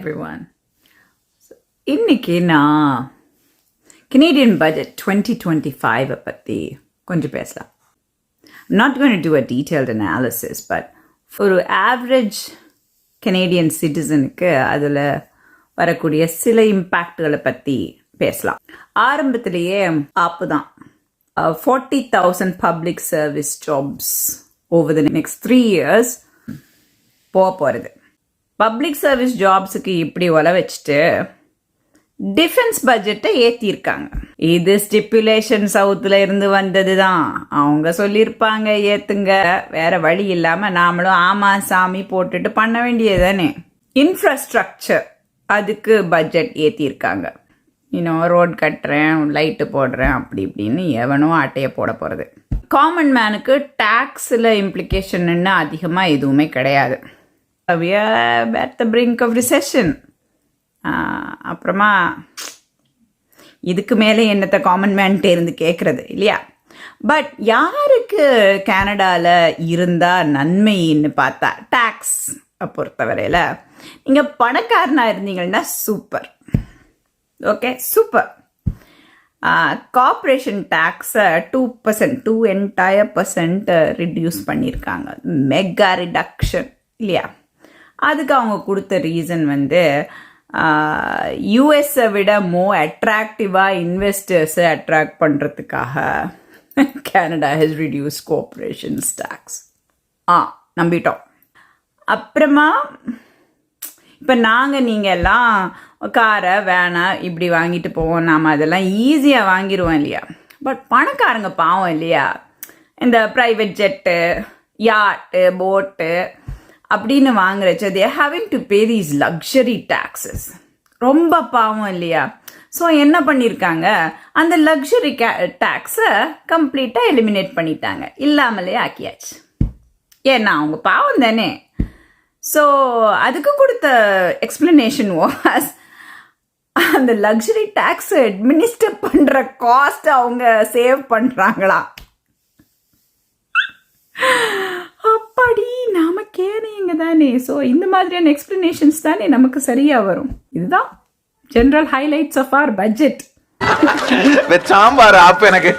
everyone. இன்னைக்கு நான் Canadian budget 2025 பற்றி கொஞ்சம் பேசலாம். I'm not going to do a detailed analysis, but ஒரு average Canadian citizenக்கு அதில் வரக்கூடிய சில இம்பேக்ட்களை பற்றி பேசலாம். ஆரம்பத்திலேயே ஆப்பு தான் 40,000 public service jobs over the next 3 years போகிறது. பப்ளிக் சர்வீஸ் ஜாப்ஸுக்கு இப்படி ஒல வச்சுட்டு டிஃபென்ஸ் பட்ஜெட்டை ஏற்றிருக்காங்க. இது ஸ்டிப்புலேஷன் சவுத்தில் இருந்து வந்தது தான். அவங்க சொல்லியிருப்பாங்க ஏற்றுங்க, வேற வழி இல்லாமல் நாமளும் ஆமா சாமி போட்டுட்டு பண்ண வேண்டியது தானே. இன்ஃப்ராஸ்ட்ரக்சர் அதுக்கு பட்ஜெட் ஏற்றிருக்காங்க. இன்னும் ரோட் கட்டுறேன், லைட்டு போடுறேன், அப்படி இப்படின்னு எவனும் ஆட்டையை போட போகிறது. காமன் மேனுக்கு டேக்ஸில் இம்ப்ளிகேஷன்னு அதிகமாக எதுவுமே கிடையாது. We are at the brink of recession. அப்புறமா இதுக்கு மேலே என்னத்தை காமன் மேன்ட்டே இருந்து கேட்குறது இல்லையா? பட் யாருக்கு கனடாவில் இருந்தால் நன்மைன்னு பார்த்தா டேக்ஸ் பொறுத்தவரையில் நீங்கள் பணக்காரனாக இருந்தீங்கன்னா சூப்பர். Okay, super. கார்ப்பரேஷன் டேக்ஸை 2% ரிடியூஸ் பண்ணியிருக்காங்க. மெகா ரிடக்ஷன் இல்லையா? அதுக்கு அவங்க கொடுத்த ரீசன் யூஎஸை விட அட்ராக்டிவாக இன்வெஸ்டர்ஸை அட்ராக்ட் பண்ணுறதுக்காக Canada has reduce corporations tax. நம்பிட்டோம். அப்புறமா இப்போ நீங்கள் எல்லாம் காரை வேனை இப்படி வாங்கிட்டு போவோம், நாம் அதெல்லாம் ஈஸியாக வாங்கிடுவோம் இல்லையா? பட் பணக்காரங்க பாவம் இல்லையா? இந்த ப்ரைவேட் ஜெட்டு, யாட்டு, போட்டு அப்படின்னு வாங்குறச்சு they are having to pay these luxury taxes. ரொம்ப பாவம் இல்லையா? ஸோ என்ன பண்ணியிருக்காங்க, அந்த லக்ஸுரி டேக்ஸை கம்ப்ளீட்டாக எலிமினேட் பண்ணிட்டாங்க, இல்லாமலே ஆக்கியாச்சு. ஏன்னா அவங்க பாவம் தானே. ஸோ அதுக்கு கொடுத்த எக்ஸ்பிளனேஷன் வாஸ் அந்த லக்ஸுரி டேக்ஸை அட்மினிஸ்டர் பண்ணுற காஸ்ட் அவங்க சேவ் பண்ணுறாங்களா? அப்படி நமக்கேனைங்க தானே. ஸோ இந்த மாதிரியான எக்ஸ்பிளனேஷன்ஸ் தானே நமக்கு சரியாக வரும். இதுதான் general highlights of our budget. Sambar app எனக்கு